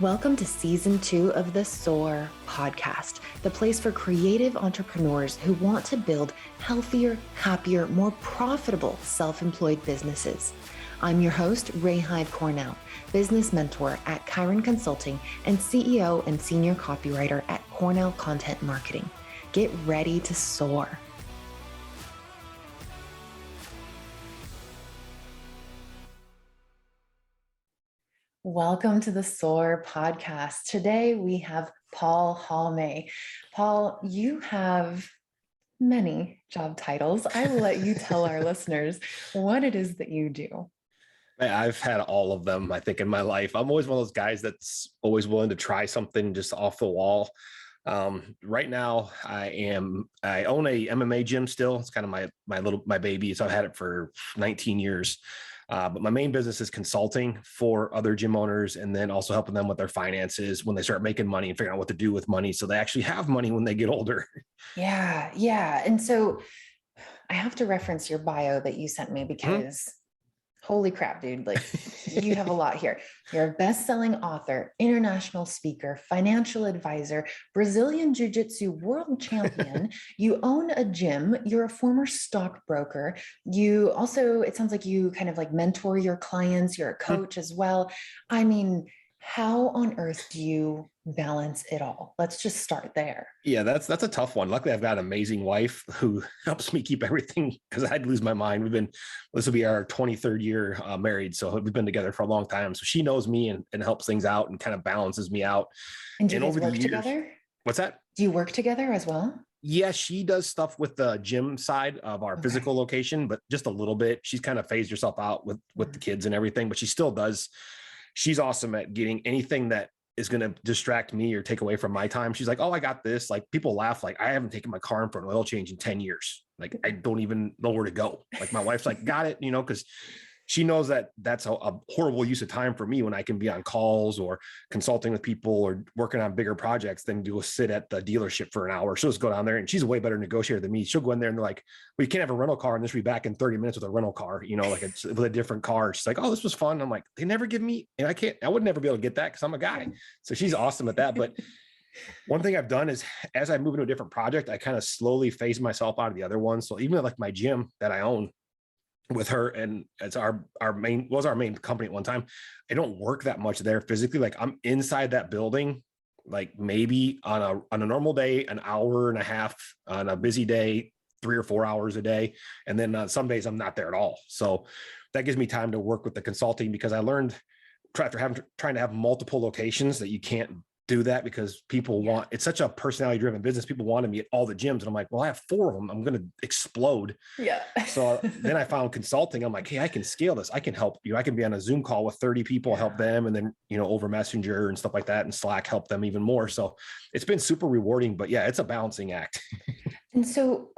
Welcome to Season 2 of the SOAR podcast, the place for creative entrepreneurs who want to build healthier, happier, more profitable self-employed businesses. I'm your host, Ray Hyde Cornell, business mentor at Chiron Consulting and CEO and senior copywriter at Cornell Content Marketing. Get ready to soar. Welcome to the SOAR podcast. Today we have Paul Halme. Paul, you have many job titles. I will let you tell our listeners what it is that you do. I've had all of them, I think, in my life. I'm always one of those guys that's always willing to try something just off the wall. Right now, I own a MMA gym still. It's kind of my baby. So I've had it for 19 years. But my main business is consulting for other gym owners and then also helping them with their finances when they start making money and figuring out what to do with money so they actually have money when they get older. Yeah. And so I have to reference your bio that you sent me because holy crap, dude, like you have a lot here. You're a best-selling author, international speaker, financial advisor, Brazilian Jiu-Jitsu world champion. You own a gym. You're a former stockbroker. You also, it sounds like you kind of like mentor your clients. You're a coach as well. I mean, how on earth do you balance it all? Let's just start there. Yeah, that's a tough one. Luckily, I've got an amazing wife who helps me keep everything because I'd lose my mind. This will be our 23rd year married. So we've been together for a long time. So she knows me and helps things out and kind of balances me out. And do you guys work together? What's that? Do you work together as well? Yeah, she does stuff with the gym side of our physical location, but just a little bit. She's kind of phased herself out with the kids and everything, but she still does. She's awesome at getting anything that is going to distract me or take away from my time. She's like, oh, I got this. Like people laugh. Like I haven't taken my car in for an oil change in 10 years. Like I don't even know where to go. Like my wife's like, got it. Cause she knows that that's a horrible use of time for me when I can be on calls or consulting with people or working on bigger projects than to sit at the dealership for an hour. She'll just go down there and she's a way better negotiator than me. She'll go in there and they're like, well, you can't have a rental car and this will be back in 30 minutes with a rental car, like it's with a different car. She's like, oh, this was fun. I'm like, they never give me, and I would never be able to get that because I'm a guy. So she's awesome at that. But one thing I've done is as I move into a different project, I kind of slowly phase myself out of the other ones. So even like my gym that I own, with her, and it's our main company at one time. I don't work that much there physically. Like I'm inside that building, like maybe on a normal day, an hour and a half, on a busy day, 3 or 4 hours a day. And then some days I'm not there at all. So that gives me time to work with the consulting because I learned trying to have multiple locations that you can't do that because people it's such a personality driven business. People wanted me at all the gyms. And I'm like, well, I have 4 of them. I'm going to explode. Yeah. So then I found consulting. I'm like, hey, I can scale this. I can help you. I can be on a Zoom call with 30 people, help them. And then, over Messenger and stuff like that and Slack, help them even more. So it's been super rewarding, but yeah, it's a balancing act. And so,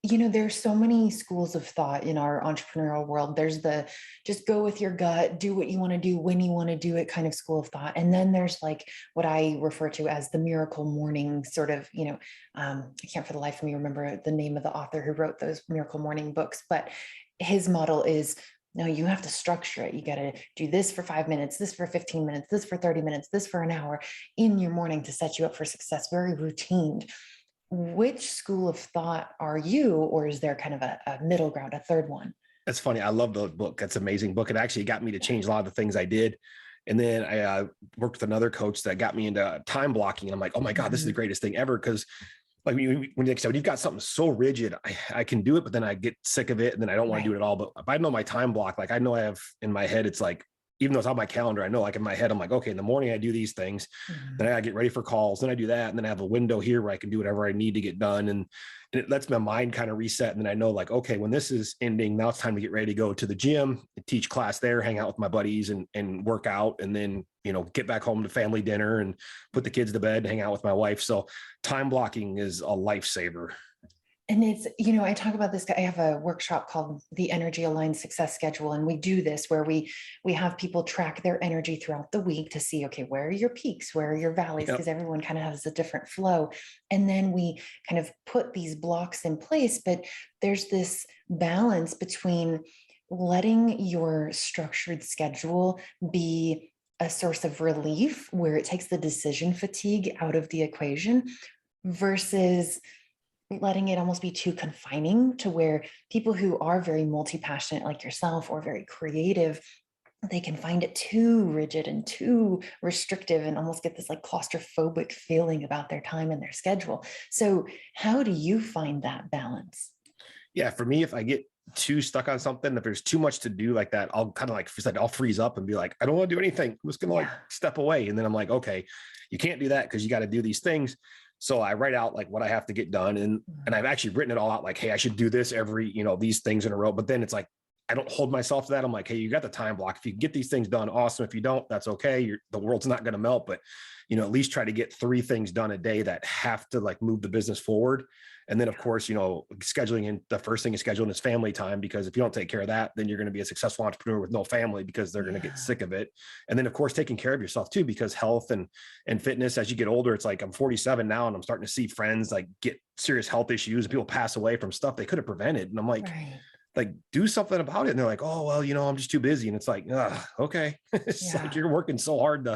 there's so many schools of thought in our entrepreneurial world. There's the just go with your gut, do what you want to do when you want to do it kind of school of thought. And then there's like what I refer to as the miracle morning sort of, I can't for the life of me remember the name of the author who wrote those miracle morning books, but his model is, no, you have to structure it. You got to do this for 5 minutes, this for 15 minutes, this for 30 minutes, this for an hour in your morning to set you up for success, very routine. Which school of thought are you, or is there kind of a middle ground, a third one? That's funny. I love the book. That's an amazing book. It actually got me to change a lot of the things I did. And then I worked with another coach that got me into time blocking. And I'm like, oh my God, this is the greatest thing ever. Cause like when you've got something so rigid, I can do it, but then I get sick of it and then I don't want to do it at all. But if I know my time block, like I know I have in my head, it's like, even though it's on my calendar, I know like in my head, I'm like, okay, in the morning I do these things, then I gotta get ready for calls, then I do that. And then I have a window here where I can do whatever I need to get done. And it lets my mind kind of reset. And then I know like, okay, when this is ending, now it's time to get ready to go to the gym, teach class there, hang out with my buddies and work out. And then, get back home to family dinner and put the kids to bed and hang out with my wife. So time blocking is a lifesaver. And it's, I talk about this. I have a workshop called the Energy Aligned Success Schedule. And we do this where we have people track their energy throughout the week to see, okay, where are your peaks? Where are your valleys? Because everyone kind of has a different flow. And then we kind of put these blocks in place, but there's this balance between letting your structured schedule be a source of relief where it takes the decision fatigue out of the equation versus letting it almost be too confining to where people who are very multi-passionate like yourself or very creative, they can find it too rigid and too restrictive and almost get this like claustrophobic feeling about their time and their schedule. So how do you find that balance? Yeah, for me, if I get too stuck on something, if there's too much to do like that, I'll kind of like, I'll freeze up and be like, I don't want to do anything. I'm just going to like step away. And then I'm like, okay, you can't do that because you got to do these things. So I write out like what I have to get done. And I've actually written it all out like, hey, I should do this every, these things in a row. But then it's like, I don't hold myself to that. I'm like, hey, you got the time block. If you can get these things done, awesome. If you don't, that's okay. The world's not going to melt, but at least try to get 3 things done a day that have to like move the business forward. And then of course, scheduling, and the first thing is scheduling is family time, because if you don't take care of that, then you're going to be a successful entrepreneur with no family because they're going to get sick of it. And then of course, taking care of yourself too, because health and fitness, as you get older, it's like I'm 47 now and I'm starting to see friends like get serious health issues and people pass away from stuff they could have prevented. And I'm like, do something about it. And they're like, oh, well, I'm just too busy. And it's like, okay. It's like you're working so hard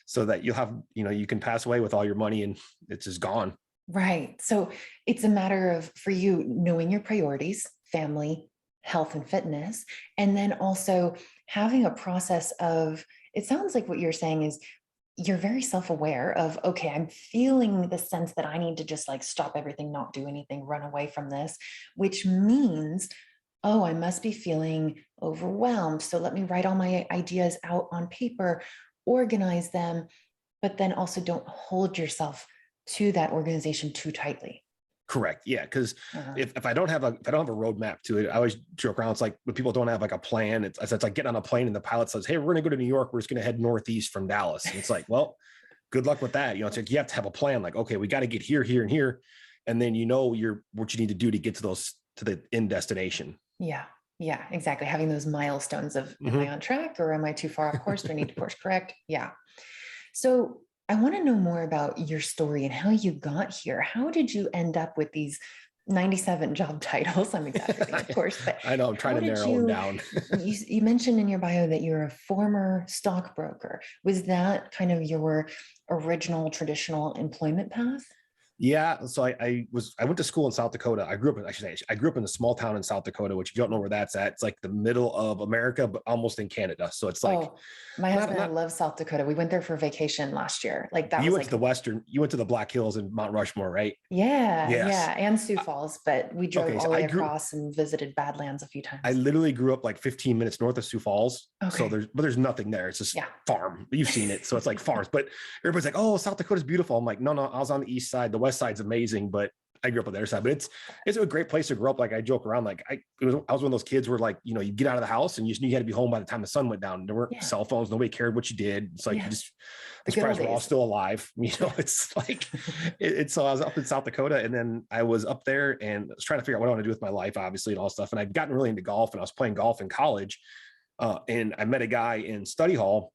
so that you'll have, you can pass away with all your money and it's just gone. Right. So it's a matter of, for you, knowing your priorities, family, health, and fitness, and then also having a process of, it sounds like what you're saying is you're very self-aware of, okay, I'm feeling the sense that I need to just like stop everything, not do anything, run away from this, which means, oh, I must be feeling overwhelmed. So let me write all my ideas out on paper, organize them, but then also don't hold yourself to that organization too tightly. Correct. Yeah. Because if I don't have a roadmap to it, I always joke around. It's like when people don't have like a plan, it's like getting on a plane and the pilot says, hey, we're going to go to New York. We're just going to head northeast from Dallas. And it's like, well, good luck with that. It's like, you have to have a plan. Like, okay, we got to get here, here, and here. And then, what you need to do to get to the end destination. Yeah. Yeah, exactly. Having those milestones of, am I on track or am I too far off course? Do I need to course correct? Yeah. So I want to know more about your story and how you got here. How did you end up with these 97 job titles? I'm exaggerating, of course, but I know I'm trying to narrow them down. you mentioned in your bio that you're a former stockbroker. Was that kind of your original traditional employment path? Yeah. So I went to school in South Dakota. I grew up in a small town in South Dakota, which if you don't know where that's at, it's like the middle of America, but almost in Canada. So it's like, my husband loves South Dakota. We went there for vacation last year. Like that you was went to you went to the Black Hills and Mount Rushmore, right? Yeah. Yes. Yeah. And Sioux Falls, but we drove all the way across and visited Badlands a few times. I literally grew up like 15 minutes north of Sioux Falls. Okay. So there's nothing there. It's just farm. You've seen it. So it's like farms, but everybody's like, oh, South Dakota's beautiful. I'm like, no, I was on the east side. The west side's amazing, but I grew up on the other side. But it's a great place to grow up. Like I joke around, like I was one of those kids where like, you get out of the house and you just knew you had to be home by the time the sun went down. There weren't cell phones. Nobody cared what you did. It's like you just, I'm surprised we're all still alive. It's like, so I was up in South Dakota and then I was up there and I was trying to figure out what I want to do with my life, obviously, and all stuff. And I'd gotten really into golf and I was playing golf in college. And I met a guy in study hall,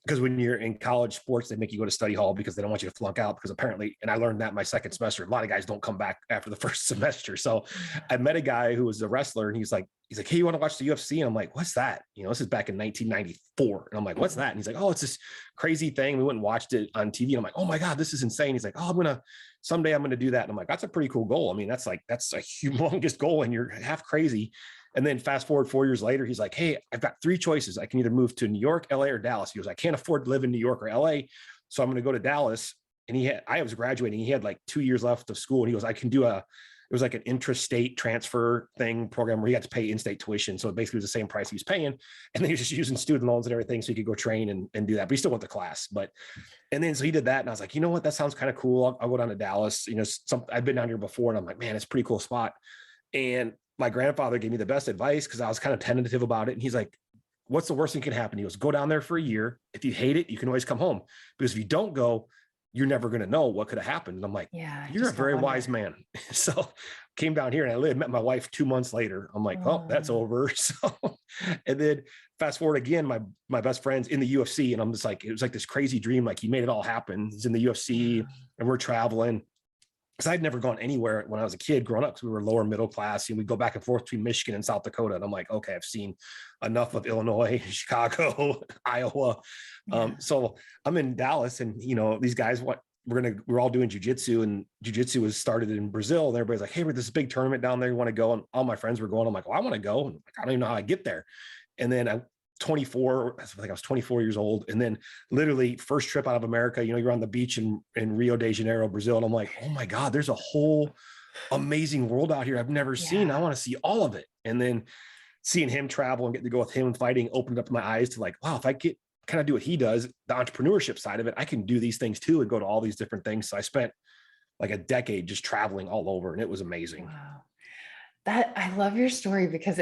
because when you're in college sports, they make you go to study hall because they don't want you to flunk out, because apparently, and I learned that my second semester, a lot of guys don't come back after the first semester. So I met a guy who was a wrestler and he's like, hey, you want to watch the UFC? And I'm like, what's that? This is back in 1994. And I'm like, what's that? And he's like, oh, it's this crazy thing. We went and watched it on TV. And I'm like, oh my God, this is insane. He's like, oh, someday I'm going to do that. And I'm like, that's a pretty cool goal. I mean, that's a humongous goal and you're half crazy. And then fast forward 4 years later, he's like, hey, I've got 3 choices. I can either move to New York, LA, or Dallas. He goes, I can't afford to live in New York or LA. So I'm going to go to Dallas. And I was graduating. He had like 2 years left of school. And he goes, I can do it was like an intrastate transfer program where he had to pay in-state tuition. So it basically was the same price he was paying. And then he was just using student loans and everything. So he could go train and do that, but he still went to class. And then, so he did that. And I was like, you know what, that sounds kind of cool. I'll go down to Dallas. I've been down here before and I'm like, man, it's a pretty cool spot. And my grandfather gave me the best advice because I was kind of tentative about it. And he's like, what's the worst thing that can happen? He goes, go down there for a year. If you hate it, you can always come home. Because if you don't go, you're never going to know what could have happened. And I'm like, you're a very wise man. So came down here and I met my wife 2 months later. I'm like, oh, that's over. So, and then fast forward again, my best friend's in the UFC. And I'm just like, it was like this crazy dream. Like he made it all happen. He's in the UFC and we're traveling. because I'd never gone anywhere when I was a kid growing up, because we were lower middle class and we'd go back and forth between Michigan and South Dakota. And I'm like, okay, I've seen enough of Illinois, Chicago, Iowa. Yeah. So I'm in Dallas, and these guys, we're all doing jiu-jitsu, and jiu-jitsu was started in Brazil. And everybody's like, hey, there's this big tournament down there, you want to go? And all my friends were going. I'm like, well, I want to go. And I don't even know how I get there. And then I 24, I think I was 24 years old. And then literally first trip out of America, you're on the beach in Rio de Janeiro, Brazil. And I'm like, oh my God, there's a whole amazing world out here I've never seen. I want to see all of it. And then seeing him travel and getting to go with him and fighting opened up my eyes to like, wow, if I get kind of do what he does, the entrepreneurship side of it, I can do these things too and go to all these different things. So I spent like a decade just traveling all over, and it was amazing. Wow. I love your story, because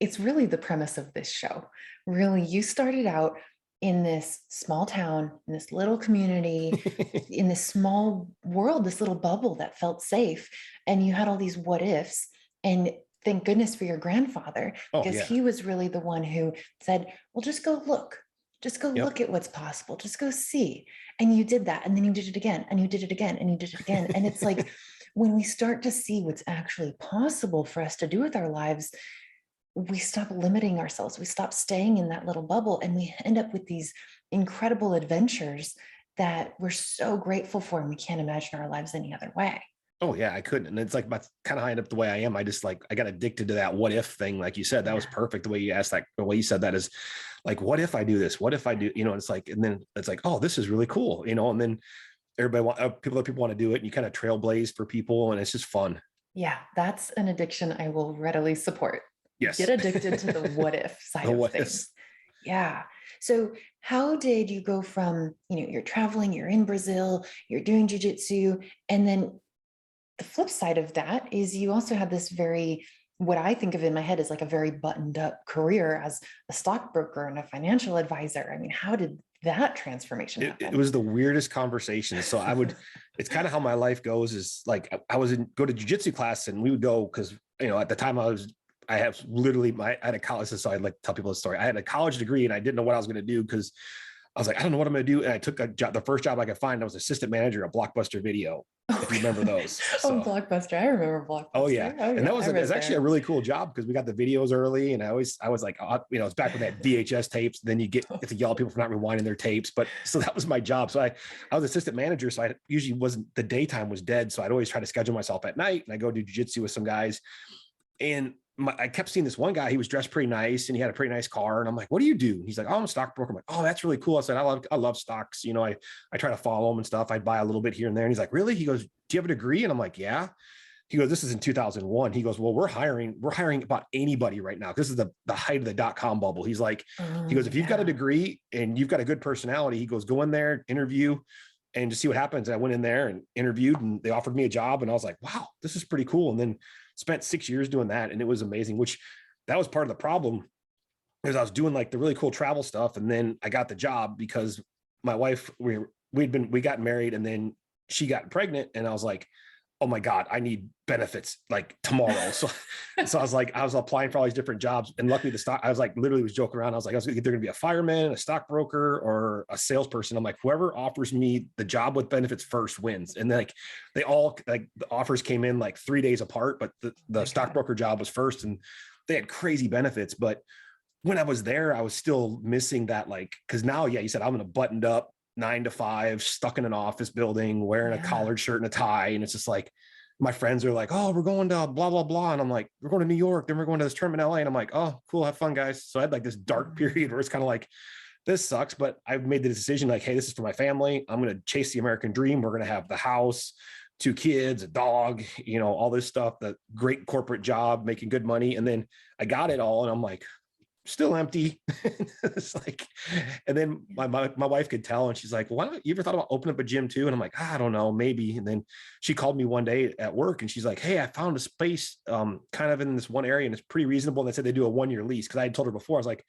it's really the premise of this show. Really, you started out in this small town, in this little community, in this small world, this little bubble that felt safe. And you had all these what ifs. And thank goodness for your grandfather, because he was really the one who said, well, just go look. Just go look at what's possible. Just go see. And you did that. And then you did it again. And you did it again. And you did it again. And it's like, when we start to see what's actually possible for us to do with our lives, we stop limiting ourselves. We stop staying in that little bubble, and we end up with these incredible adventures that we're so grateful for, and we can't imagine our lives any other way. Oh yeah, I couldn't. And it's like, kind of how I end up the way I am. I just I got addicted to that what if thing. Like you said, that was perfect. The way you asked that, the way you said that is like, what if I do this? What if I do, it's like, and then it's like, oh, this is really cool. And then people want to do it, and you kind of trailblaze for people, and it's just fun. Yeah. That's an addiction I will readily support. Yes. Get addicted to the what if side of things. Yeah. So how did you go from, you're traveling, you're in Brazil, you're doing jiu-jitsu, and then the flip side of that is you also had this what I think of in my head is like a very buttoned up career as a stockbroker and a financial advisor. I mean, how did that transformation happen? It was the weirdest conversation. So it's kind of how my life goes, is like, I go to jiu-jitsu class, and we would go, because, at the time I had a college, so I'd like to tell people the story. I had a college degree, and I didn't know what I was going to do, because I was like, I don't know what I'm going to do. And I took a job, the first job I could find. I was assistant manager at Blockbuster Video. If you remember those. So, Blockbuster. I remember Blockbuster. Oh yeah. And that was actually a really cool job, because we got the videos early, and I was like, it's back with that VHS tapes. Then you get to yell at people for not rewinding their tapes. But so that was my job. So I was assistant manager. So I usually the daytime was dead. So I'd always try to schedule myself at night, and I go do jiu-jitsu with some guys. And I kept seeing this one guy. He was dressed pretty nice, and he had a pretty nice car. And I'm like, what do you do? And he's like, oh, I'm a stockbroker. I'm like, oh, that's really cool. I said, I love stocks. I try to follow them and stuff. I'd buy a little bit here and there. And he's like, really? He goes, do you have a degree? And I'm like, yeah. He goes, this is in 2001. He goes, well, we're hiring about anybody right now. This is the height of the .com bubble. He's like, he goes, if you've got a degree and you've got a good personality, he goes, go in there, interview, and just see what happens. And I went in there and interviewed, and they offered me a job. And I was like, wow, this is pretty cool. And then spent 6 years doing that. And it was amazing, which that was part of the problem, because I was doing like the really cool travel stuff. And then I got the job because my wife, we got married, and then she got pregnant, and I was like, oh my God, I need benefits like tomorrow. So I was applying for all these different jobs. And luckily I was like, literally was joking around. I was either going to be a fireman, a stockbroker, or a salesperson. I'm like, whoever offers me the job with benefits first wins. And then the offers came in like 3 days apart, but the stockbroker job was first, and they had crazy benefits. But when I was there, I was still missing that, cause now, you said, I'm going to buttoned up 9 to 5, stuck in an office building, wearing a collared shirt and a tie. And it's just like, my friends are like, oh, we're going to blah, blah, blah. And I'm like, we're going to New York. Then we're going to this tournament in LA. And I'm like, oh, cool. Have fun, guys. So I had like this dark period where it's kind of like, this sucks, but I've made the decision like, hey, this is for my family. I'm going to chase the American dream. We're going to have the house, 2 kids, a dog, all this stuff, the great corporate job, making good money. And then I got it all. And I'm like, still empty. It's like, and then my wife could tell, and she's like, well, you ever thought about opening up a gym too? And I'm like, I don't know, maybe. And then she called me one day at work, and she's like, hey, I found a space kind of in this one area, and it's pretty reasonable. And they said they do a 1-year lease. Cause I had told her before, I was like,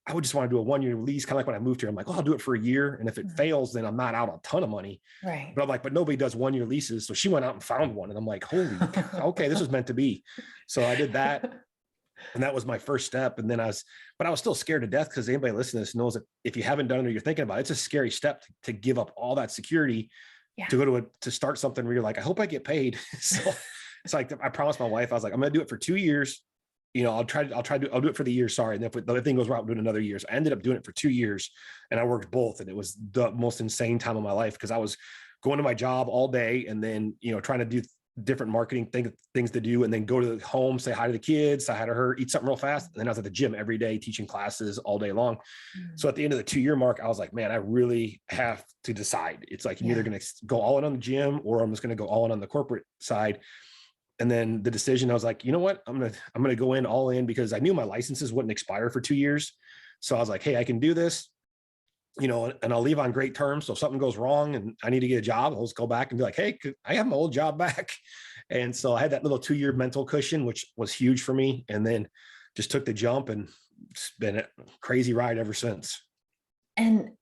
I would just want to do a 1-year lease. Kind of like when I moved here, I'm like, oh, I'll do it for a year. And if it fails, then I'm not out a ton of money. Right. But I'm like, but nobody does 1-year leases. So she went out and found one. And I'm like, holy, okay, this was meant to be. So I did that. And that was my first step. And then I was still scared to death, because anybody listening to this knows that if you haven't done it or you're thinking about it, it's a scary step to give up all that security Yeah. to go to start something where you're like, I hope I get paid. So it's like, I promised my wife, I was like, I'm going to do it for 2 years. I'll do it for the year. Sorry. And if the other thing goes wrong, I'll do it another year. So I ended up doing it for 2 years, and I worked both. And it was the most insane time of my life, because I was going to my job all day, and then, trying to do different marketing things to do, and then go to the home, say hi to the kids, say hi to her, eat something real fast. And then I was at the gym every day, teaching classes all day long. So at the end of the 2-year mark, I was like, man, I really have to decide. It's like, I'm either going to go all in on the gym, or I'm just going to go all in on the corporate side. And then the decision, I was like, you know what, I'm going to go in all in, because I knew my licenses wouldn't expire for 2 years. So I was like, hey, I can do this, and I'll leave on great terms. So if something goes wrong and I need to get a job, I'll just go back and be like, hey, I have my old job back. And so I had that little 2-year mental cushion, which was huge for me. And then just took the jump, and it's been a crazy ride ever since. And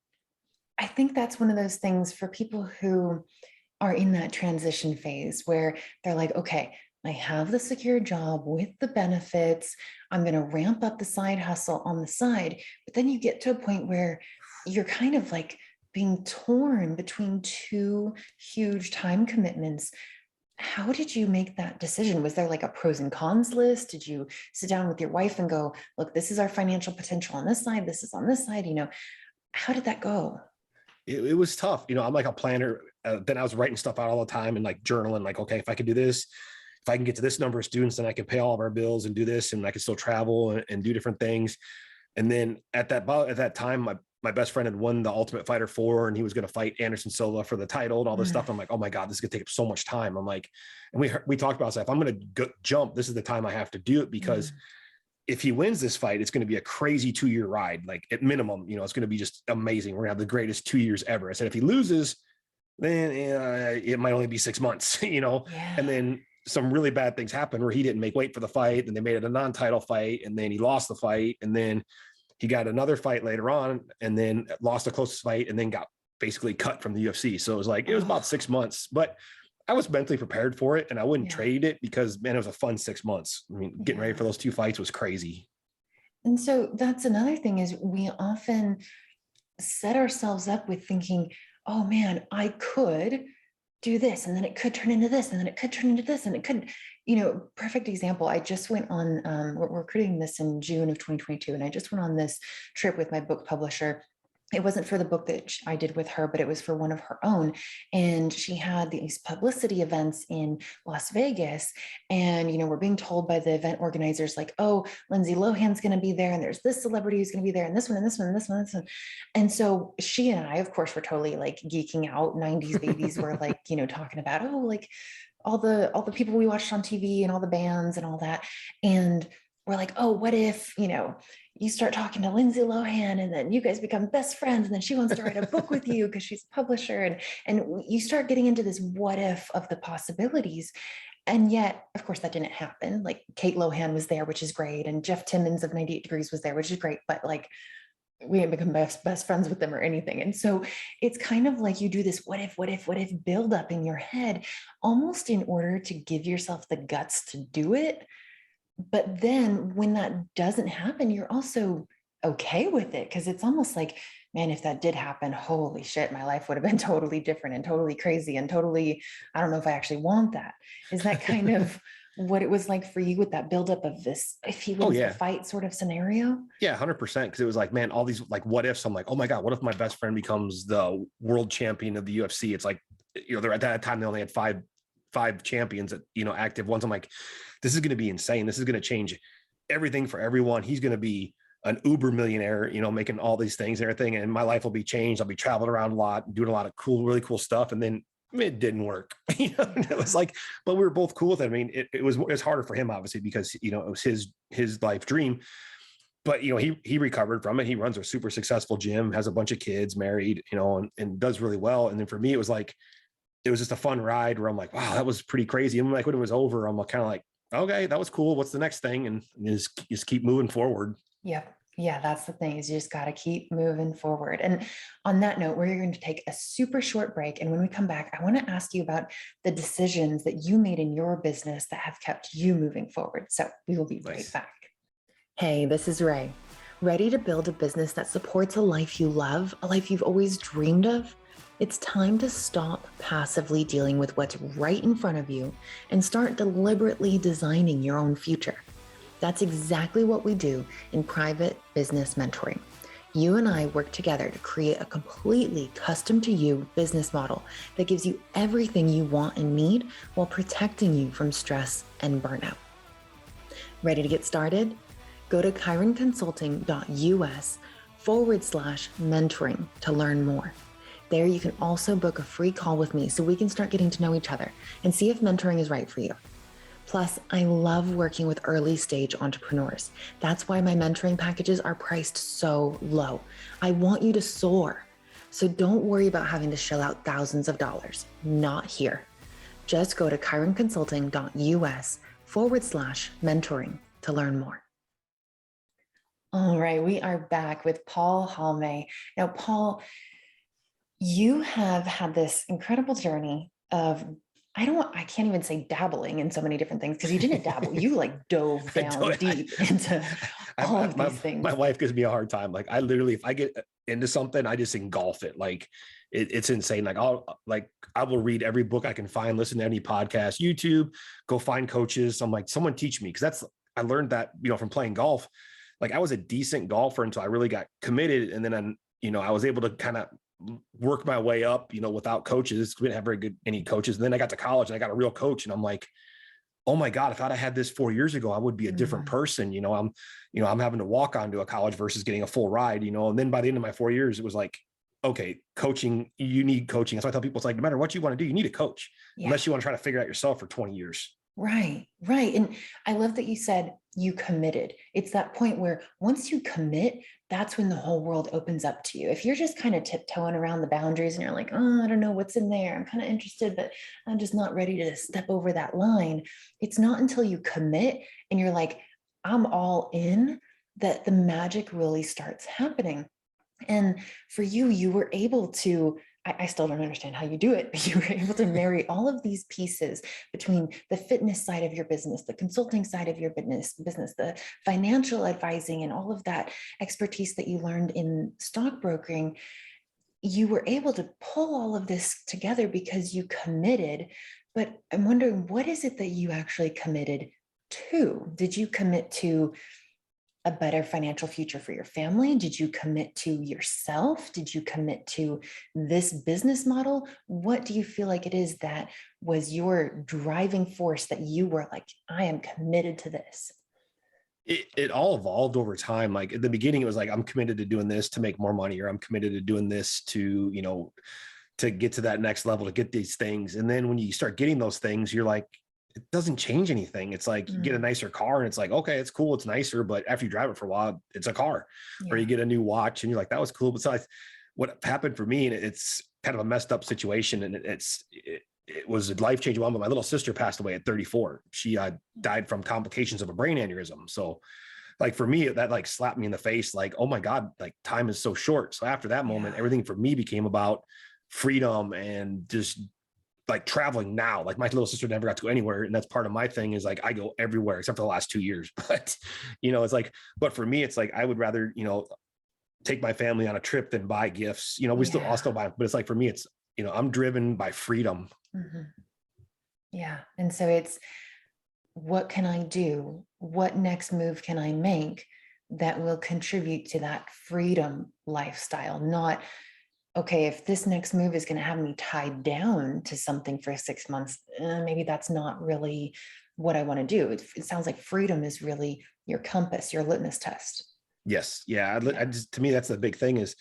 I think that's one of those things for people who are in that transition phase where they're like, okay, I have the secure job with the benefits. I'm going to ramp up the side hustle on the side. But then you get to a point where you're kind of like being torn between two huge time commitments. How did you make that decision? Was there like a pros and cons list? Did you sit down with your wife and go, look, this is our financial potential on this side, this is on this side, how did that go? It was tough. I'm like a planner. Then I was writing stuff out all the time, and like journaling, like, okay, if I could do this, if I can get to this number of students, then I can pay all of our bills and do this, and I can still travel and do different things. And then at that time, my best friend had won the Ultimate Fighter 4, and he was going to fight Anderson Silva for the title and all this stuff. I'm like, oh my God, this is going to take up so much time. I'm like, and we talked about, so if I'm going to jump, this is the time I have to do it, because if he wins this fight, it's going to be a crazy 2-year ride. Like at minimum, it's going to be just amazing. We're going to have the greatest 2 years ever. I said, if he loses, then it might only be 6 months, Yeah. And then some really bad things happened where he didn't make weight for the fight, and they made it a non-title fight, and then he lost the fight, and then he got another fight later on, and then lost the closest fight, and then got basically cut from the UFC. So it was about 6 months, but I was mentally prepared for it, and I wouldn't trade it, because man, it was a fun 6 months. I mean, getting ready for those 2 fights was crazy. And so that's another thing, is we often set ourselves up with thinking, oh man, I could do this, and then it could turn into this, and then it could turn into this, and it could, perfect example. I just went on, we're recruiting this in June of 2022. And I just went on this trip with my book publisher. It wasn't for the book that I did with her, but it was for one of her own. And she had these publicity events in Las Vegas. And, we're being told by the event organizers, like, oh, Lindsay Lohan's going to be there, and there's this celebrity who's going to be there, and this one, and this one, and this one, and this one. And so she and I, of course, were totally like geeking out. 90s babies were like, talking about, oh, like all the people we watched on TV and all the bands and all that. And we're like, oh, what if, you start talking to Lindsay Lohan, and then you guys become best friends, and then she wants to write a book with you because she's a publisher. And you start getting into this what if of the possibilities. And yet, of course, that didn't happen. Like Kate Lohan was there, which is great. And Jeff Timmons of 98 Degrees was there, which is great. But like, we didn't become best friends with them or anything. And so it's kind of like you do this what if build up in your head, almost in order to give yourself the guts to do it. But then when that doesn't happen, you're also okay with it, because it's almost like, man, if that did happen, holy shit, my life would have been totally different and totally crazy and totally, I don't know if I actually want that. Is that kind of what it was like for you with that buildup of this, if he wins the fight sort of scenario? Yeah, 100%. Because it was like, man, all these like what ifs. I'm like, oh my God, what if my best friend becomes the world champion of the UFC? It's like, they're at that time, they only had five champions that, active ones. I'm like, this is going to be insane. This is going to change everything for everyone. He's going to be an uber millionaire, making all these things and everything. And my life will be changed. I'll be traveling around a lot, doing a lot of really cool stuff. And then it didn't work. It was like, but we were both cool with it. I mean, it was harder for him, obviously, because, it was his life dream. But, he recovered from it. He runs a super successful gym, has a bunch of kids, married, and does really well. And then for me, it was like, it was just a fun ride where I'm like, wow, that was pretty crazy. And like when it was over, I'm kind of like, okay, that was cool. What's the next thing? And just keep moving forward. Yep. Yeah, that's the thing, is you just got to keep moving forward. And on that note, we're going to take a super short break. And when we come back, I want to ask you about the decisions that you made in your business that have kept you moving forward. So we will be right back. Hey, this is Ray. Ready to build a business that supports a life you love, a life you've always dreamed of? It's time to stop passively dealing with what's right in front of you and start deliberately designing your own future. That's exactly what we do in private business mentoring. You and I work together to create a completely custom to you business model that gives you everything you want and need while protecting you from stress and burnout. Ready to get started? Go to chironconsulting.us/mentoring to learn more. There you can also book a free call with me so we can start getting to know each other and see if mentoring is right for you. Plus, I love working with early stage entrepreneurs. That's why my mentoring packages are priced so low. I want you to soar. So don't worry about having to shell out thousands of dollars. Not here. Just go to chironconsulting.us/mentoring to learn more. All right, we are back with Paul Halme. Now, Paul, you have had this incredible journey of, I can't even say dabbling in so many different things, because you didn't dabble, you like dove down deep into all of these things. My wife gives me a hard time. Like I literally, if I get into something, I just engulf it. Like it's insane. Like I will read every book I can find, listen to any podcast, YouTube, go find coaches. I'm like, someone teach me. Cause I learned that, from playing golf. Like I was a decent golfer until I really got committed. And then I was able to kind of work my way up, without coaches. We didn't have any coaches. And then I got to college and I got a real coach, and I'm like, oh my God, if I'd had this 4 years ago, I would be a different person. I'm having to walk onto a college versus getting a full ride, and then by the end of my 4 years, it was like, okay, coaching, you need coaching. That's why I tell people, it's like, no matter what you want to do, you need a coach, unless you want to try to figure out yourself for 20 years. Right. And I love that you said you committed. It's that point where once you commit, that's when the whole world opens up to you. If you're just kind of tiptoeing around the boundaries and you're like, oh, I don't know what's in there, I'm kind of interested, but I'm just not ready to step over that line. It's not until you commit and you're like, I'm all in, that the magic really starts happening. And for you, you were able to, I still don't understand how you do it, but you were able to marry all of these pieces between the fitness side of your business, the consulting side of your business, the financial advising, and all of that expertise that you learned in stockbrokering. You were able to pull all of this together because you committed. But I'm wondering, what is it that you actually committed to? Did you commit to a better financial future for your family? Did you commit to yourself? Did you commit to this business model? What do you feel like it is that was your driving force, that you were like, I am committed to this? It all evolved over time. Like at the beginning, it was like, I'm committed to doing this to make more money, or I'm committed to doing this to, to get to that next level, to get these things. And then when you start getting those things, you're like, it doesn't change anything. It's like you get a nicer car and it's like, okay, it's cool, it's nicer, but after you drive it for a while, it's a car. Or you get a new watch and you're like, that was cool. Besides, what happened for me, and it's kind of a messed up situation, and it was a life-changing one, but my little sister passed away at 34. She died from complications of a brain aneurysm. So like for me, that like slapped me in the face, like, oh my God, like time is so short. So after that moment, everything for me became about freedom and just like traveling now. Like my little sister never got to go anywhere. And that's part of my thing, is like, I go everywhere except for the last 2 years. But, it's like, but for me, it's like, I would rather, take my family on a trip than buy gifts. I'll still buy them, but it's like, for me, it's, I'm driven by freedom. Yeah. And so it's, what can I do? What next move can I make that will contribute to that freedom lifestyle? Not, okay, if this next move is going to have me tied down to something for 6 months, maybe that's not really what I want to do. It sounds like freedom is really your compass, your litmus test. Yes. Yeah. To me, that's the big thing, is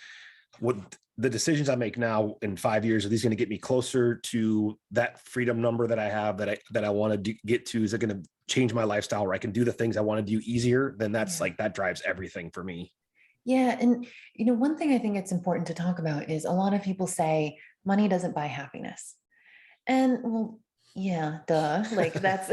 what the decisions I make now in 5 years, are these going to get me closer to that freedom number that I have, that I want to get to? Is it going to change my lifestyle where I can do the things I want to do easier? Then that's like, that drives everything for me. Yeah. And, one thing I think it's important to talk about is, a lot of people say money doesn't buy happiness. And well, yeah, duh. Like that's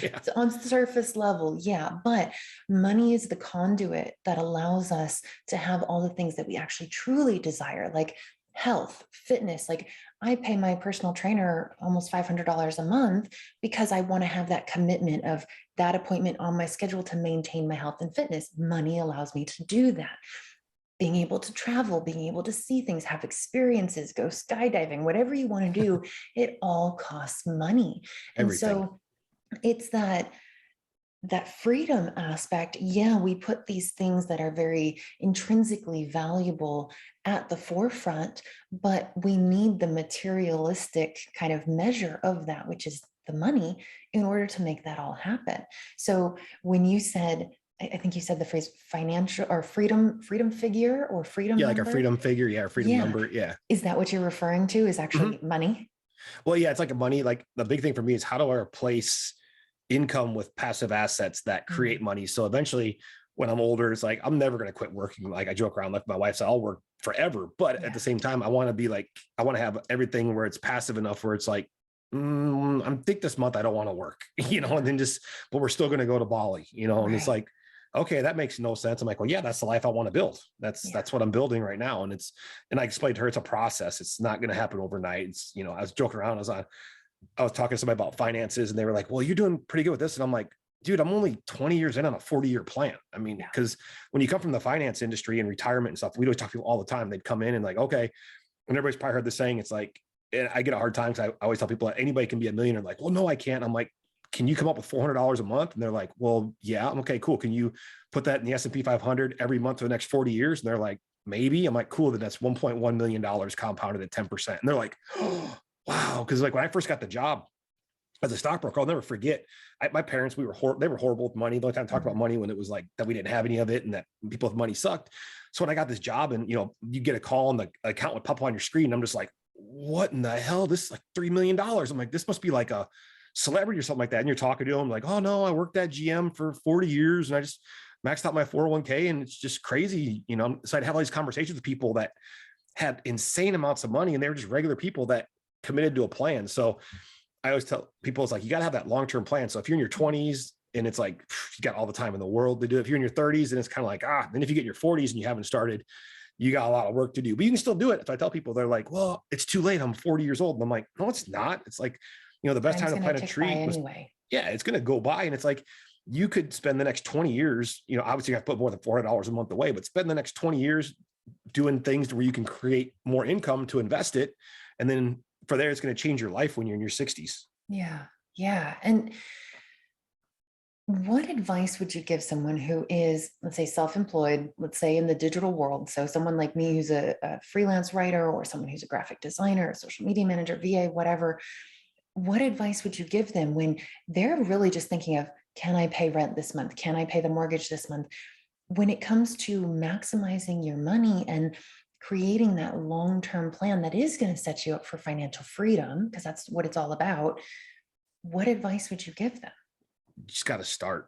it's on surface level. Yeah. But money is the conduit that allows us to have all the things that we actually truly desire, like health, fitness. Like I pay my personal trainer almost $500 a month because I want to have that commitment of that appointment on my schedule to maintain my health and fitness. Money allows me to do that. being able to travel, being able to see things, have experiences, go skydiving, whatever you want to do, it all costs money. And Everything. so it's that freedom aspect. Yeah, we put these things that are very intrinsically valuable at the forefront, but we need the materialistic kind of measure of that, which is the money, in order to make that all happen. So when you said, I think you said the phrase financial or freedom figure or freedom Yeah, like a number. freedom figure. Yeah, freedom Yeah. number. Yeah. Is that what you're referring to, is Mhm. actually money? Well, yeah, it's like a money. Like the big thing for me is how do I replace income with passive assets that create Mm, money? So eventually, when I'm older, it's like I'm never going to quit working. Like I joke around, like my wife said, I'll work forever. But at the yeah. same time, I want to be like, I want to have everything where it's passive enough where it's like, I think this month I don't want to work, and then just, but we're still going to go to Bali, and it's Right. like, okay, that makes no sense. I'm like, well, yeah, that's the life I want to build. Yeah. That's what I'm building right now. And I explained to her, it's a process. It's not going to happen overnight. It's, I was joking around. I was talking to somebody about finances and they were like, well, you're doing pretty good with this. And I'm like, dude, I'm only 20 years in on a 40-year plan. I mean, Yeah. because when you come from the finance industry and retirement and stuff, we always talk to people all the time. They'd come in and like, okay. And everybody's probably heard the saying, it's like, and I get a hard time because I always tell people that anybody can be a millionaire. Like, well, no, I can't. I'm like, can you come up with $400 a month? And they're like, well, yeah. I'm okay, cool. Can you put that in the S&P 500 every month for the next 40 years? And they're like, maybe. I'm like, cool. Then that's $1.1 million compounded at 10%. And they're like, oh, wow. Cause like when I first got the job as a stockbroker, I'll never forget. My parents, they were horrible with money. The only time I talked about money when it was like that we didn't have any of it and that people with money sucked. So when I got this job and you get a call and the account would pop up on your screen, I'm just like, what in the hell? This is like $3 million. I'm like, this must be like a celebrity or something like that. And you're talking to them like, oh no, I worked at GM for 40 years and I just maxed out my 401k and it's just crazy. So I'd have all these conversations with people that had insane amounts of money and they were just regular people that committed to a plan. So I always tell people, it's like, you got to have that long-term plan. So if you're in your 20s and it's like, you got all the time in the world to do it. If you're in your 30s and it's kind of like, then if you get in your 40s and you haven't started, you got a lot of work to do, but you can still do it. If I tell people, they're like, well, it's too late. I'm 40 years old. And I'm like, no, it's not. It's like, the best Time's time to going to plant a tick by tree was, anyway. yeah, it's going to go by. And it's like, you could spend the next 20 years, obviously you have to put more than $400 a month away, but spend the next 20 years doing things where you can create more income to invest it. And then for there, it's going to change your life when you're in your 60s. Yeah. Yeah. And what advice would you give someone who is, let's say, self-employed, let's say in the digital world? So someone like me who's a freelance writer or someone who's a graphic designer, a social media manager, VA, whatever. What advice would you give them when they're really just thinking of, can I pay rent this month? Can I pay the mortgage this month? When it comes to maximizing your money and creating that long-term plan that is going to set you up for financial freedom, because that's what it's all about, what advice would you give them? You just got to start.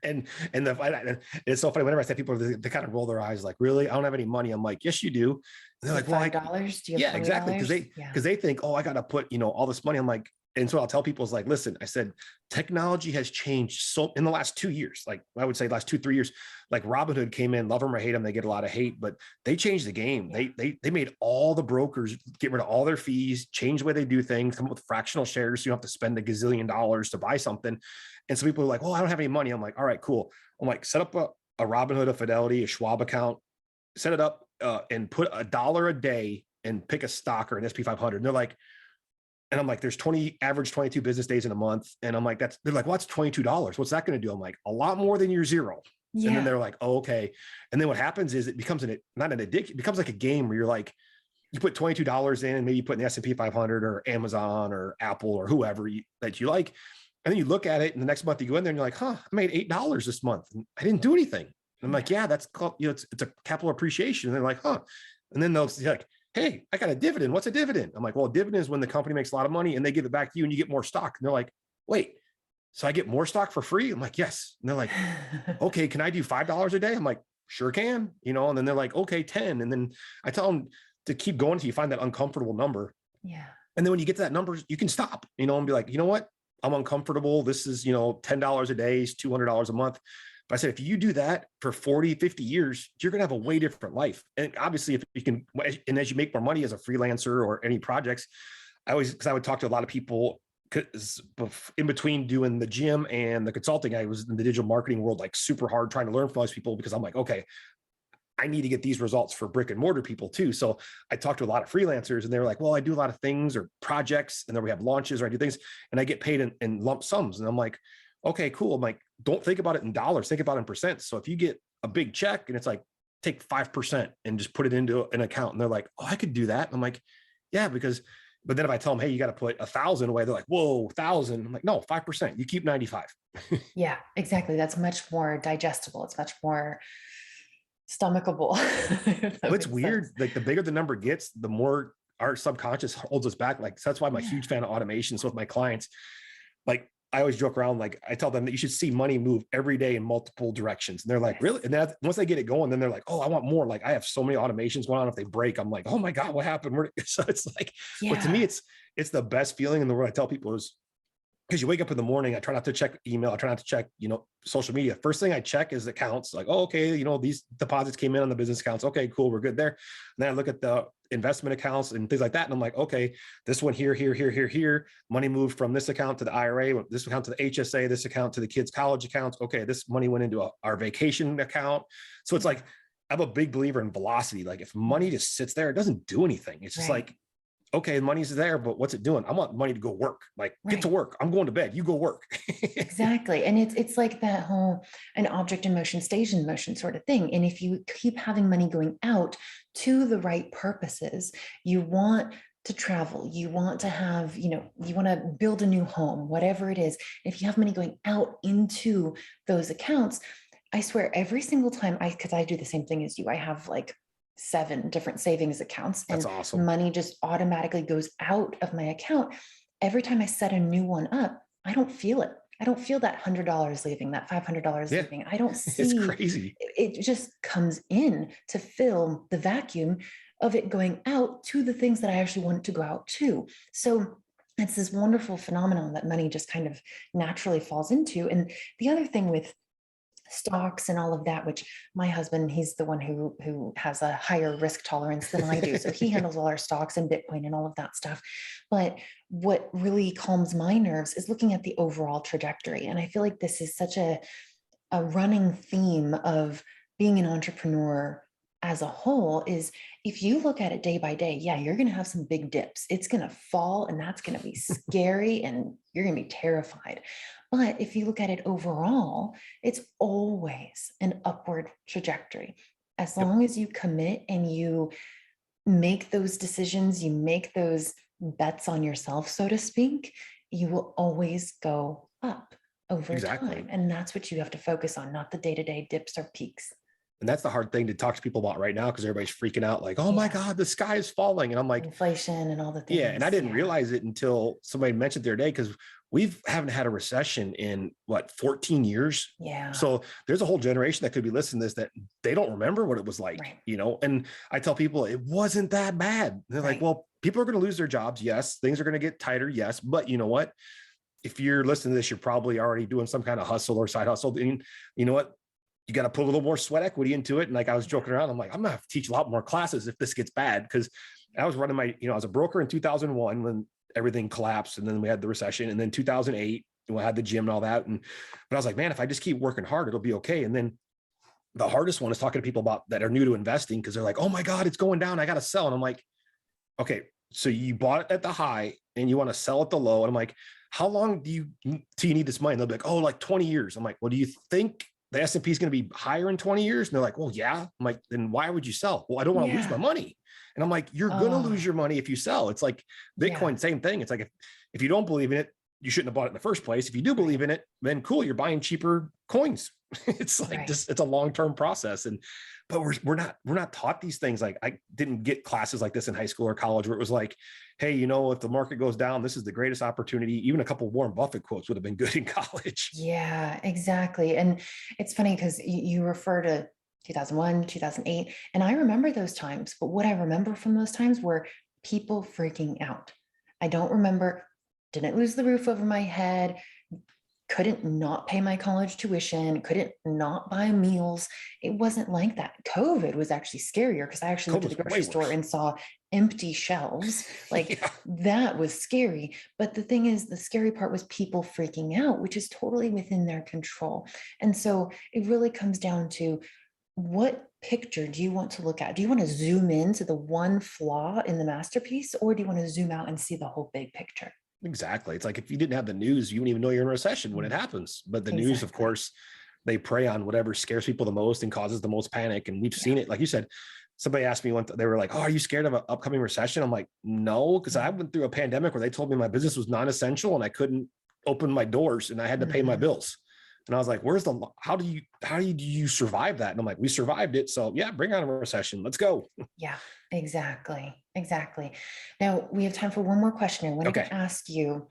And it's so funny whenever I say people, they kind of roll their eyes like, really, I don't have any money. I'm like, yes you do. And they're like, well, $5? Do you have yeah, exactly, because $20? Yeah. they think, oh, I got to put all this money. I'm like, and so I'll tell people, is like, listen, I said technology has changed so in the last 2 years, like I would say last 2-3 years. Like Robinhood came in, love them or hate them, they get a lot of hate, but they changed the game. Yeah. They made all the brokers get rid of all their fees, change the way they do things, come up with fractional shares, so you don't have to spend a gazillion dollars to buy something. And so people are like, well, I don't have any money. I'm like, all right, cool. I'm like, set up a Robinhood, a Fidelity, a Schwab account, set it up and put $1 a day and pick a stock or an SP 500. And they're like, and I'm like, there's average 22 business days in a month. And I'm like, they're like, what's $22? What's that going to do? I'm like, a lot more than your zero. Yeah. And then they're like, oh, okay. And then what happens is it becomes not an addiction. It becomes like a game where you're like, you put $22 in and maybe you put in the S&P 500 or Amazon or Apple or whoever that you like. And then you look at it and the next month you go in there and you're like, I made $8 this month. And I didn't do anything. And I'm like, yeah, that's called, it's a capital appreciation. And they're like, and then they'll be like, hey, I got a dividend. What's a dividend? I'm like, well, a dividend is when the company makes a lot of money and they give it back to you and you get more stock. And they're like, wait, so I get more stock for free? I'm like, yes. And they're like, okay, can I do $5 a day? I'm like, sure can, and then they're like, okay, 10. And then I tell them to keep going until you find that uncomfortable number. Yeah. And then when you get to that number, you can stop, and be like, you know what? I'm uncomfortable. This is, $10 a day is $200 a month. But I said, if you do that for 40, 50 years, you're going to have a way different life. And obviously if you can, and as you make more money as a freelancer or any projects, because I would talk to a lot of people because in between doing the gym and the consulting, I was in the digital marketing world, like super hard trying to learn from those people because I'm like, okay, I need to get these results for brick and mortar people too. So I talked to a lot of freelancers and they were like, well, I do a lot of things or projects, and then we have launches or I do things and I get paid in lump sums. And I'm like, okay, cool. I'm like, don't think about it in dollars, think about it in percents. So if you get a big check and it's like, take 5% and just put it into an account. And they're like, oh, I could do that. And I'm like, yeah, but then if I tell them, hey, you got to put 1,000 away, they're like, whoa, 1,000. I'm like, no, 5%, you keep 95. Yeah, exactly. That's much more digestible. It's much more stomachable. Well, it's weird. Like the bigger the number gets, the more our subconscious holds us back. Like, so that's why I'm a huge fan of automation. So with my clients, like I always joke around, like I tell them that you should see money move every day in multiple directions. And they're like, really? And then once they get it going, then they're like, oh, I want more. Like I have so many automations going on. If they break, I'm like, oh my God, what happened? So it's like, but to me, it's the best feeling in the world. I tell people is, because you wake up in the morning, I try not to check email. I try not to check, social media. First thing I check is accounts, like, oh, okay, these deposits came in on the business accounts. Okay, cool, we're good there. And then I look at the investment accounts and things like that. And I'm like, okay, this one here. Money moved from this account to the IRA, this account to the HSA, this account to the kids' college accounts. Okay, this money went into our vacation account. So it's like, I'm a big believer in velocity. Like if money just sits there, it doesn't do anything. It's just like, okay, money's there, but what's it doing? I want money to go work. Like get to work. I'm going to bed. You go work. Exactly. And it's like that whole an object in motion stays in motion sort of thing. And if you keep having money going out to the right purposes, you want to travel, you want to have, you want to build a new home, whatever it is. If you have money going out into those accounts, I swear every single time because I do the same thing as you, I have like 7 different savings accounts and That's awesome. money just automatically goes out of my account. Every time I set a new one up, I don't feel it. I don't feel that $100 leaving, that $500 leaving. I don't see. It's crazy. It just comes in to fill the vacuum of it going out to the things that I actually want it to go out to. So it's this wonderful phenomenon that money just kind of naturally falls into. And the other thing with stocks and all of that, which my husband, he's the one who has a higher risk tolerance than I do. So he handles all our stocks and Bitcoin and all of that stuff. But what really calms my nerves is looking at the overall trajectory. And I feel like this is such a running theme of being an entrepreneur as a whole is if you look at it day by day, yeah, you're going to have some big dips. It's going to fall and that's going to be scary and you're going to be terrified. But if you look at it overall, it's always an upward trajectory. As long as you commit and you make those decisions, you make those bets on yourself, so to speak, you will always go up over time. And that's what you have to focus on, not the day-to-day dips or peaks. And that's the hard thing to talk to people about right now because everybody's freaking out like, oh my God, the sky is falling. And I'm like, inflation and all the things. Yeah. And I didn't realize it until somebody mentioned the other day because we haven't had a recession in 14 years. Yeah. So there's a whole generation that could be listening to this that they don't remember what it was like, and I tell people it wasn't that bad. And they're like, well, people are going to lose their jobs. Yes. Things are going to get tighter. Yes. But you know what? If you're listening to this, you're probably already doing some kind of hustle or side hustle. And you know what? You got to put a little more sweat equity into it. And like I was joking around, I'm like, I'm gonna have to teach a lot more classes if this gets bad. Cause I was running I was a broker in 2001 when everything collapsed and then we had the recession and then 2008, we had the gym and all that. But I was like, man, if I just keep working hard, it'll be okay. And then the hardest one is talking to people about that are new to investing. Cause they're like, oh my God, it's going down. I got to sell. And I'm like, okay, so you bought it at the high and you want to sell at the low. And I'm like, how long do you need this money? And they'll be like, oh, like 20 years. I'm like, well, do you think the S&P is going to be higher in 20 years? And they're like, well, yeah. I'm like, then why would you sell? Well, I don't want to lose my money. And I'm like, you're going to lose your money if you sell. It's like Bitcoin, same thing. It's like, if you don't believe in it, you shouldn't have bought it in the first place. If you do believe in it, then cool, you're buying cheaper coins. It's like just, it's a long-term process. But we're not taught these things. Like I didn't get classes like this in high school or college where it was like, hey, if the market goes down, this is the greatest opportunity. Even a couple of Warren Buffett quotes would have been good in college. Yeah, exactly. And it's funny because you refer to 2001, 2008, and I remember those times, but what I remember from those times were people freaking out. I don't remember, didn't lose the roof over my head, couldn't not pay my college tuition, couldn't not buy meals. It wasn't like that. COVID was actually scarier because I actually went to the grocery store and saw empty shelves. Like that was scary. But the thing is, the scary part was people freaking out, which is totally within their control. And so it really comes down to what picture do you want to look at? Do you want to zoom into the one flaw in the masterpiece, or do you want to zoom out and see the whole big picture? Exactly. It's like if you didn't have the news, you wouldn't even know you're in a recession when it happens. But the news, of course, they prey on whatever scares people the most and causes the most panic. And we've seen it. Like you said, somebody asked me they were like, "Oh, are you scared of an upcoming recession?" I'm like, "No," because I went through a pandemic where they told me my business was non-essential and I couldn't open my doors and I had to pay my bills. And I was like, how do you survive that? And I'm like, we survived it. So yeah, bring on a recession. Let's go. Yeah, exactly. Exactly. Now we have time for one more question. I wanted to ask you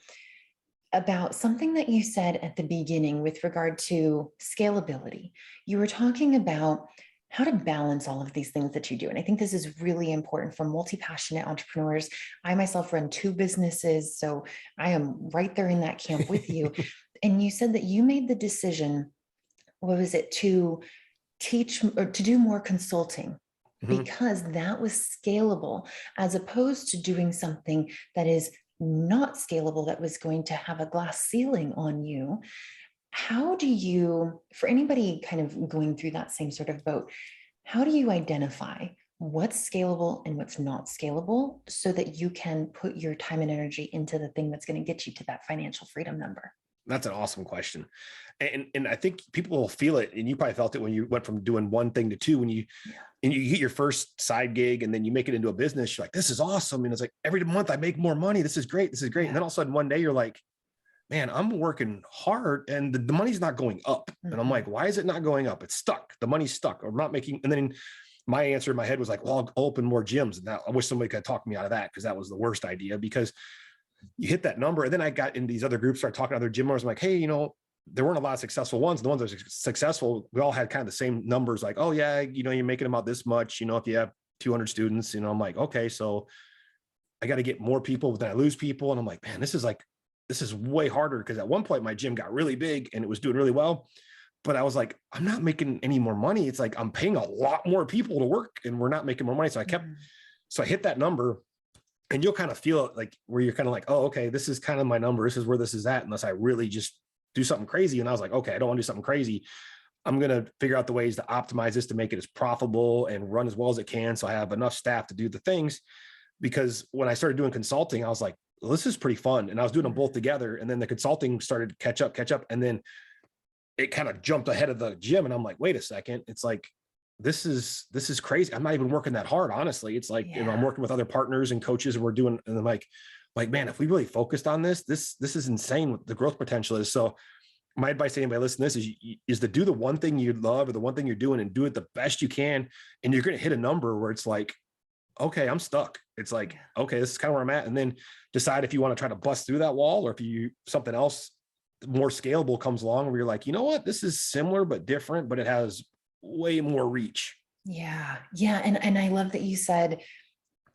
about something that you said at the beginning with regard to scalability. You were talking about how to balance all of these things that you do. And I think this is really important for multi-passionate entrepreneurs. I myself run 2 businesses, so I am right there in that camp with you. And you said that you made the decision, what was it, to teach or to do more consulting because that was scalable, as opposed to doing something that is not scalable, that was going to have a glass ceiling on you. How do you, for anybody kind of going through that same sort of boat, how do you identify what's scalable and what's not scalable so that you can put your time and energy into the thing that's going to get you to that financial freedom number? That's an awesome question. And I think people will feel it. And you probably felt it when you went from doing one thing to two, when you get your first side gig and then you make it into a business. You're like, this is awesome. And it's like, every month I make more money. This is great. This is great. And then all of a sudden one day you're like, man, I'm working hard and the money's not going up. And I'm like, why is it not going up? It's stuck. The money's stuck. I'm not making. And then my answer in my head was like, well, I'll open more gyms. And I wish somebody could talk me out of that, because that was the worst idea, because you hit that number. And then I got in these other groups, started talking to other gym owners. I'm like, hey, there weren't a lot of successful ones. The ones that were successful, we all had kind of the same numbers, like, oh yeah, you're making about this much, if you have 200 students, I'm like, okay, so I got to get more people, then I lose people. And I'm like, man, this is way harder. Because at one point my gym got really big and it was doing really well, but I was like, I'm not making any more money. It's like, I'm paying a lot more people to work and we're not making more money. So I hit that number. And you'll kind of feel it, like where you're kind of like, oh, okay, this is kind of my number. This is where this is at, unless I really just do something crazy. And I was like, okay, I don't want to do something crazy. I'm going to figure out the ways to optimize this to make it as profitable and run as well as it can, so I have enough staff to do the things. Because when I started doing consulting, I was like, well, this is pretty fun. And I was doing them both together. And then the consulting started to catch up. And then it kind of jumped ahead of the gym. And I'm like, wait a second. It's like, this is crazy. I'm not even working that hard, honestly. It's like, I'm working with other partners and coaches, and we're doing, and I'm like, man, if we really focused on this is insane what the growth potential is. So my advice to anybody listening to this is to do the one thing you love, or the one thing you're doing, and do it the best you can. And you're going to hit a number where it's like, okay, I'm stuck. It's like, okay, this is kind of where I'm at. And then decide if you want to try to bust through that wall, or if something else more scalable comes along where you're like, you know what, this is similar, but different, but it has way more reach. Yeah. And I love that you said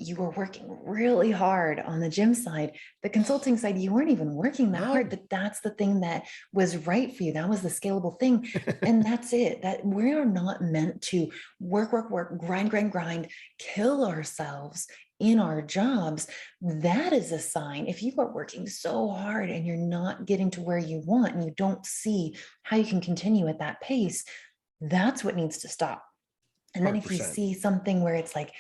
you were working really hard on the gym side. The consulting side, you weren't even working that hard, but that's the thing that was right for you. That was the scalable thing. And that's it. That we are not meant to work, grind, kill ourselves in our jobs. That is a sign. If you are working so hard and you're not getting to where you want, and you don't see how you can continue at that pace, that's what needs to stop. And then 100%. If you see something where it's like,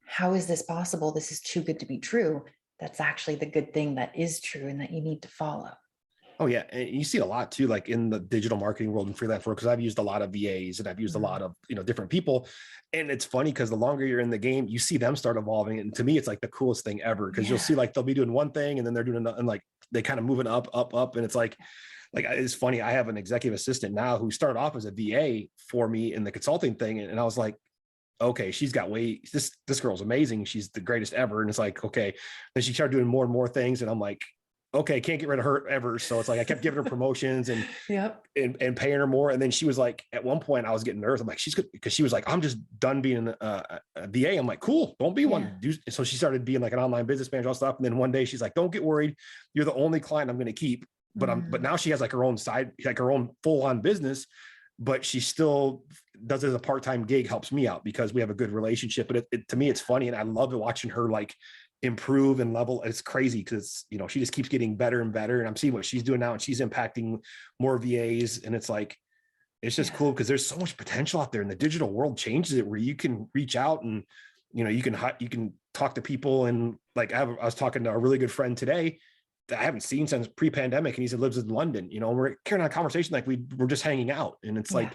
how is this possible? This is too good to be true. That's actually the good thing that is true and that you need to follow. Oh yeah. And you see a lot too, like in the digital marketing world and freelance world, because I've used a lot of VAs and I've used a lot of, different people. And it's funny because the longer you're in the game, you see them start evolving. And to me, it's like the coolest thing ever, because you'll see like they'll be doing one thing and then they're doing another, and like they kind of moving up. And it's like it's funny. I have an executive assistant now who started off as a VA for me in the consulting thing. And I was like, okay, she's got this girl's amazing. She's the greatest ever. And it's like, okay. Then she started doing more and more things. And I'm like, okay, can't get rid of her ever. So it's like, I kept giving her promotions and, and paying her more. And then she was like, at one point I was getting nervous. I'm like, she's good, because she was like, I'm just done being a VA. I'm like, cool, don't be one. So she started being like an online business manager and stuff. And then one day she's like, don't get worried. You're the only client I'm going to keep. But now she has like her own side, like her own full on business, but she still does it as a part-time gig, helps me out because we have a good relationship. But to me, it's funny. And I love watching her like improve and level. It's crazy because, she just keeps getting better and better. And I'm seeing what she's doing now, and she's impacting more VAs. And it's like, it's just cool because there's so much potential out there, and the digital world changes it where you can reach out and, you can talk to people. And like, I was talking to a really good friend today that I haven't seen since pre-pandemic. And he said lives in London, we're carrying on a conversation like we're just hanging out. And it's like,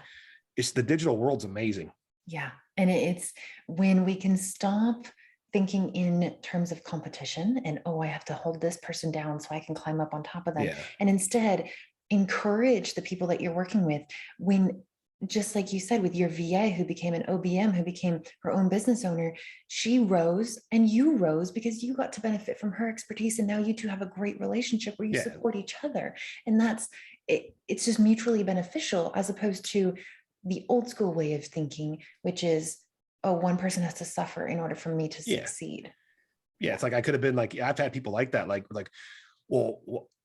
it's the digital world's amazing. Yeah. And it's when we can stop thinking in terms of competition and, oh, I have to hold this person down so I can climb up on top of them. And instead encourage the people that you're working with. When, just like you said, with your VA who became an OBM, who became her own business owner, she rose and you rose because you got to benefit from her expertise. And now you two have a great relationship where you support each other. And that's it. It's just mutually beneficial, as opposed to the old school way of thinking, which is, oh, one person has to suffer in order for me to succeed. Yeah. It's like, I could have been like, I've had people like that, like, well,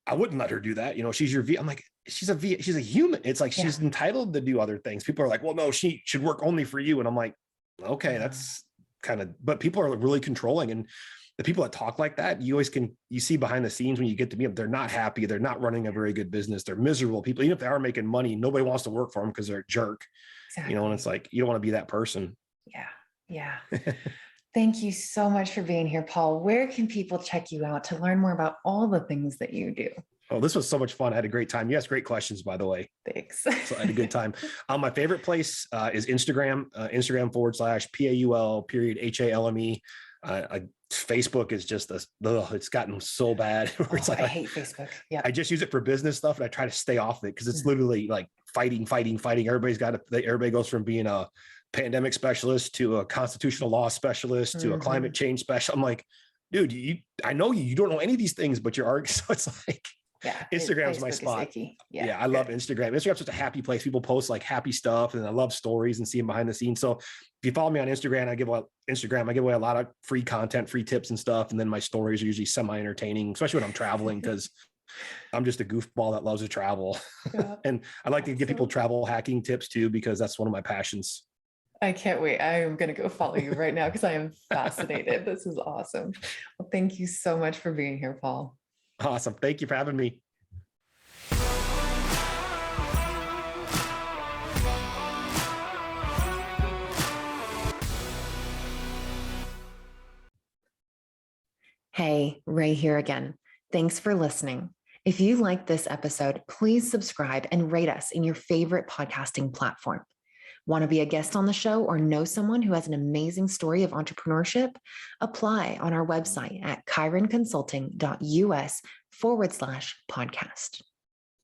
I wouldn't let her do that. She's your V. I'm like, she's a human. It's like, she's entitled to do other things. People are like, well, no, she should work only for you. And I'm like, okay, that's kind of, but people are really controlling. And the people that talk like that, you see behind the scenes when you get to meet them, they're not happy. They're not running a very good business. They're miserable people. Even if they are making money, nobody wants to work for them because they're a jerk. Exactly. And it's like, you don't want to be that person. Yeah. Thank you so much for being here, Paul. Where can people check you out to learn more about all the things that you do? Oh, this was so much fun. I had a great time. You asked great questions, by the way. Thanks. So I had a good time. My favorite place is Instagram, Instagram.com/PAUL_HALME. Facebook is just it's gotten so bad. It's like, I hate Facebook. Yeah. I just use it for business stuff, and I try to stay off it because it's literally like fighting. Everybody goes from being a pandemic specialist to a constitutional law specialist to a climate change specialist. I'm like, dude, I know you don't know any of these things, but you're arguing. So it's like, Instagram's my spot. I love Instagram. Instagram's such a happy place. People post like happy stuff, and I love stories and seeing behind the scenes. So if you follow me on Instagram, I give away a lot of free content, free tips and stuff. And then my stories are usually semi-entertaining, especially when I'm traveling, because I'm just a goofball that loves to travel. And I like to give people travel hacking tips too, because that's one of my passions. I can't wait. I am going to go follow you right now because I am fascinated. This is awesome. Well, thank you so much for being here, Paul. Awesome. Thank you for having me. Hey, Ray here again. Thanks for listening. If you liked this episode, please subscribe and rate us in your favorite podcasting platform. Want to be a guest on the show or know someone who has an amazing story of entrepreneurship? Apply on our website at chironconsulting.us/podcast.